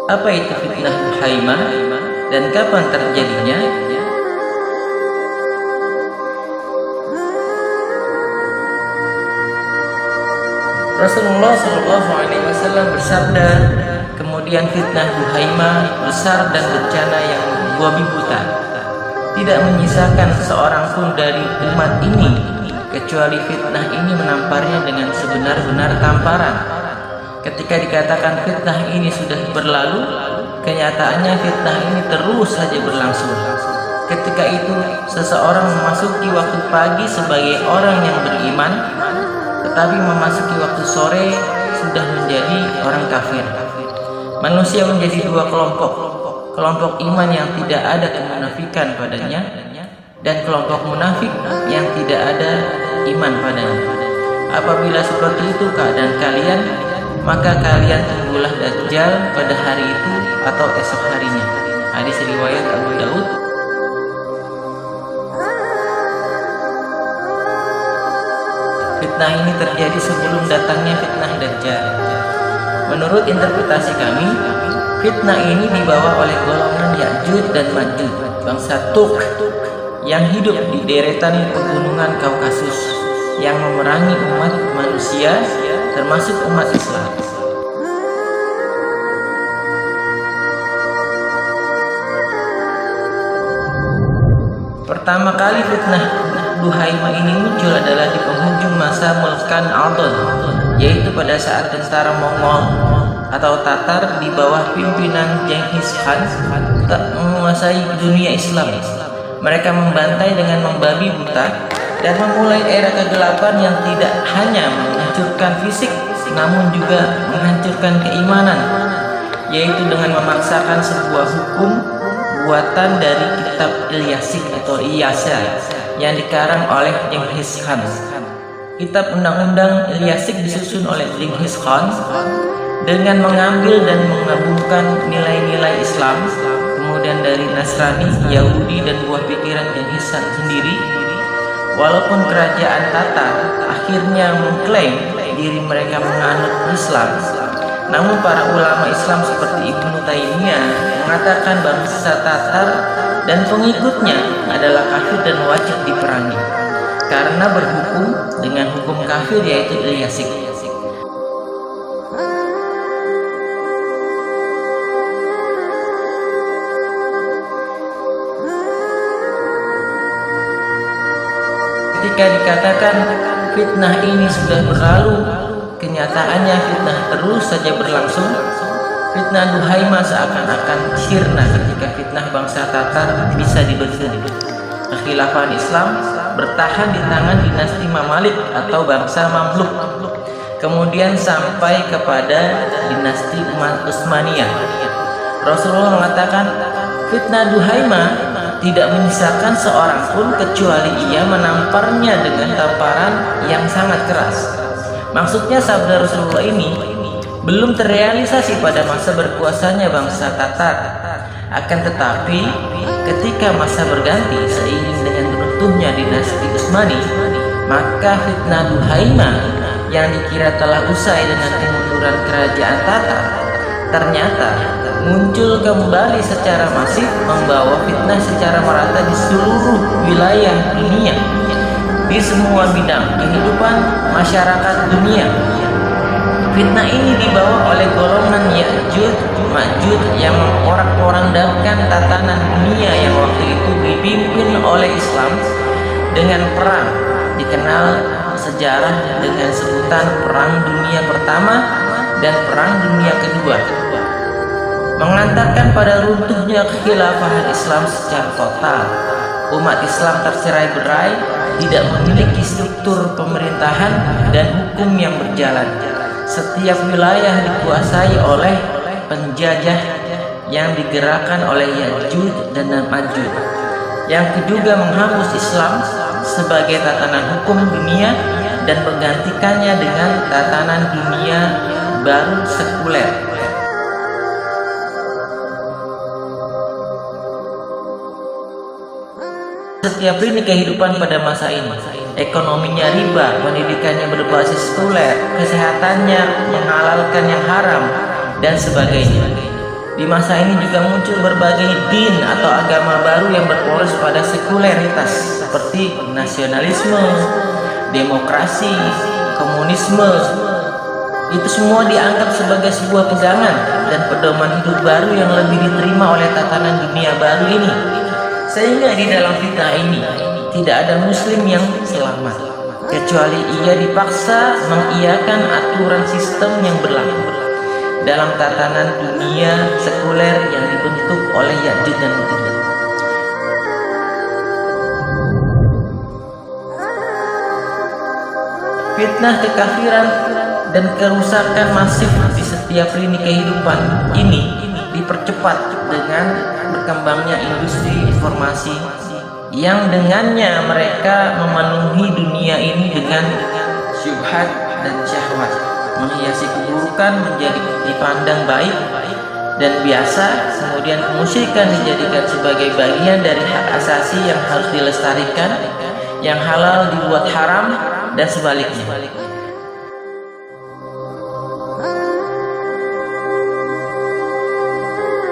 Apa itu fitnah Duhaimah dan kapan terjadinya? Rasulullah SAW bersabda, kemudian fitnah Duhaimah besar dan bencana yang membabi buta, tidak menyisakan seorang pun dari umat ini, kecuali fitnah ini menamparnya dengan sebenar-benar tamparan. Ketika dikatakan fitnah ini sudah berlalu, kenyataannya fitnah ini terus saja berlangsung. Ketika itu seseorang memasuki waktu pagi sebagai orang yang beriman, tetapi memasuki waktu sore sudah menjadi orang kafir. Manusia menjadi dua kelompok, kelompok iman yang tidak ada kemunafikan padanya, dan kelompok munafik yang tidak ada iman padanya. Apabila seperti itu keadaan kalian, maka kalian tunggulah Dajjal pada hari itu atau esok harinya. Hadis riwayat Abu Daud. Fitnah ini terjadi sebelum datangnya fitnah Dajjal. Menurut interpretasi kami, fitnah ini dibawa oleh golongan Ya'juj dan Ma'juj, bangsa Turk yang hidup di deretan pegunungan Kaukasus, yang memerangi umat manusia termasuk umat Islam. Pertama kali fitnah Duhaimah ini muncul adalah di penghujung masa Mulkan Adon, yaitu pada saat tentara Mongol atau Tatar di bawah pimpinan Genghis Khan tak menguasai dunia Islam. Mereka membantai dengan membabi buta dan memulai era kegelapan yang tidak hanya menghancurkan fisik namun juga menghancurkan keimanan, yaitu dengan memaksakan sebuah hukum buatan dari kitab Ilyasik atau Iyasa yang dikarang oleh Genghis Khan. Kitab Undang-Undang Ilyasik disusun oleh Genghis Khan dengan mengambil dan menggabungkan nilai-nilai Islam, kemudian dari Nasrani, Yahudi, dan buah pikiran Genghis Khan sendiri. Walaupun kerajaan Tatar akhirnya mengklaim diri mereka menganut Islam, namun para ulama Islam seperti Ibnu Taimiyah mengatakan bangsa Tatar dan pengikutnya adalah kafir dan wajib diperangi karena berhukum dengan hukum kafir, yaitu Ilyasik. Ketika dikatakan fitnah ini sudah berlalu, kenyataannya fitnah terus saja berlangsung. Fitnah Duhaimah seakan-akan sirna ketika fitnah bangsa Tatar bisa dibendung. Kekhilafan Islam bertahan di tangan dinasti Mamalik atau bangsa Mamluk, kemudian sampai kepada dinasti Utsmaniyah. Rasulullah mengatakan fitnah Duhaimah tidak menyisakan seorang pun kecuali ia menamparnya dengan tamparan yang sangat keras. Maksudnya sabda Rasulullah ini belum terrealisasi pada masa berkuasanya bangsa Tatar. Akan tetapi ketika masa berganti seiring dengan runtuhnya dinasti Utsmani, maka fitnah Duhaimah yang dikira telah usai dengan kemunduran kerajaan Tatar ternyata muncul kembali secara masif, membawa fitnah secara merata di seluruh wilayah dunia, di semua bidang kehidupan masyarakat dunia. Fitnah ini dibawa oleh golongan Ya'juj Ma'juj yang memporak-porandakan tatanan dunia yang waktu itu dipimpin oleh Islam dengan perang, dikenal sejarah dengan sebutan Perang Dunia Pertama dan Perang Dunia Kedua, mengantarkan pada runtuhnya kekhilafahan Islam secara total. Umat Islam tercerai-berai, tidak memiliki struktur pemerintahan dan hukum yang berjalan. Setiap wilayah dikuasai oleh penjajah yang digerakkan oleh Ya'juj dan Ma'juj, yang diduga menghapus Islam sebagai tatanan hukum dunia dan menggantikannya dengan tatanan dunia baru sekuler. Setiap lini kehidupan pada masa ini, ekonominya riba, pendidikannya berbasis sekuler, kesehatannya menghalalkan yang haram, dan sebagainya. Di masa ini juga muncul berbagai din atau agama baru yang berporos pada sekularitas seperti nasionalisme, demokrasi, komunisme. Itu semua dianggap sebagai sebuah pegangan dan pedoman hidup baru yang lebih diterima oleh tatanan dunia baru ini. Sehingga di dalam fitnah ini tidak ada muslim yang selamat, kecuali ia dipaksa mengiyakan aturan sistem yang berlaku dalam tatanan dunia sekuler yang dibentuk oleh Ya'juj dan Ma'juj. Fitnah kekafiran dan kerusakan masif di setiap lini kehidupan ini dipercepat dengan berkembangnya industri informasi yang dengannya mereka memenuhi dunia ini dengan syubhat dan syahwat, menghiasi keburukan menjadi dipandang baik dan biasa, kemudian kemusyrikan dijadikan sebagai bagian dari hak asasi yang harus dilestarikan, yang halal dibuat haram, dan sebaliknya.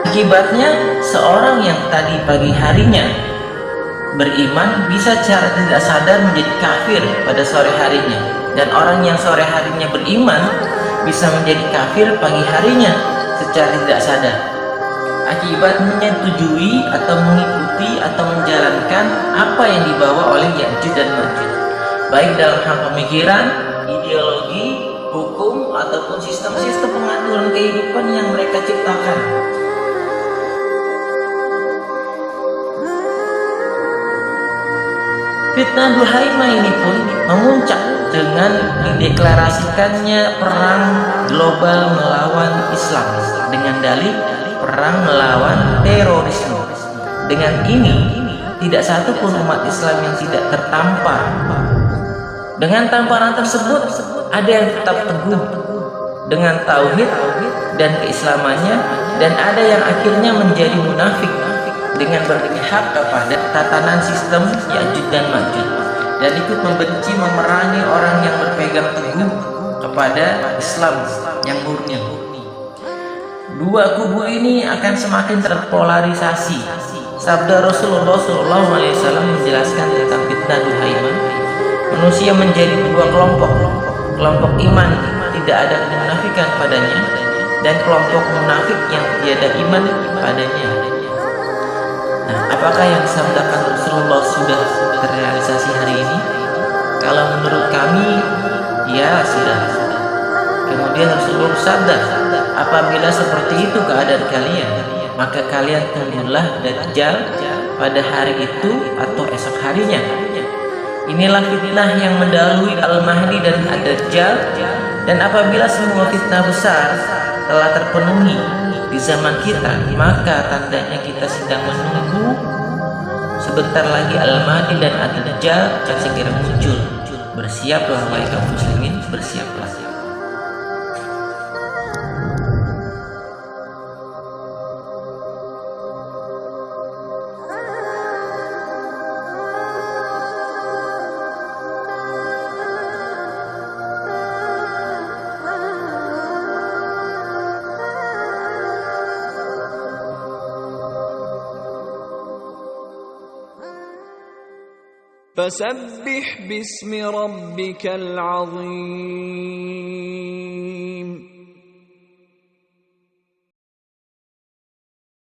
Akibatnya, seorang yang tadi pagi harinya beriman bisa secara tidak sadar menjadi kafir pada sore harinya, dan orang yang sore harinya beriman bisa menjadi kafir pagi harinya secara tidak sadar. Akibat menyetujui atau mengikuti atau menjalankan apa yang dibawa oleh Ya'juj dan Ma'juj, baik dalam hal pemikiran, ideologi, hukum, ataupun sistem-sistem pengaturan kehidupan yang mereka ciptakan. Fitnah Duhaimah ini pun memuncak dengan dideklarasikannya perang global melawan Islam dengan dalih perang melawan terorisme. Dengan ini, tidak satu pun umat Islam yang tidak tertampar. Dengan tamparan tersebut, ada yang tetap teguh dengan tauhid dan keislamannya, dan ada yang akhirnya menjadi munafik dengan berpihak kepada tatanan sistem Ya'juj dan Ma'juj dan ikut membenci memerangi orang yang berpegang teguh kepada Islam yang murni. Dua kubu ini akan semakin terpolarisasi. Sabda Rasulullah SAW menjelaskan tentang fitnah Duhaimah. Manusia menjadi dua kelompok. Kelompok iman tidak ada kemunafikan padanya, dan kelompok munafik yang tiada iman padanya. Nah, apakah yang disabdakan Rasulullah sudah terrealisasi hari ini? Kalau menurut kami, ya sudah. Kemudian Rasulullah bersabda, apabila seperti itu keadaan kalian, maka kalian tunggulah Dajjal pada hari itu atau esok harinya. Inilah fitnah yang mendahului Al-Mahdi dan Ad-Dajjal, dan apabila semua fitnah besar telah terpenuhi di zaman kita, maka tandanya kita sedang menunggu sebentar lagi Al-Mahdi dan Ad-Dajjal akan segera muncul. Bersiaplah wahai kaum muslimin, bersiaplah. فسبح باسم ربك العظيم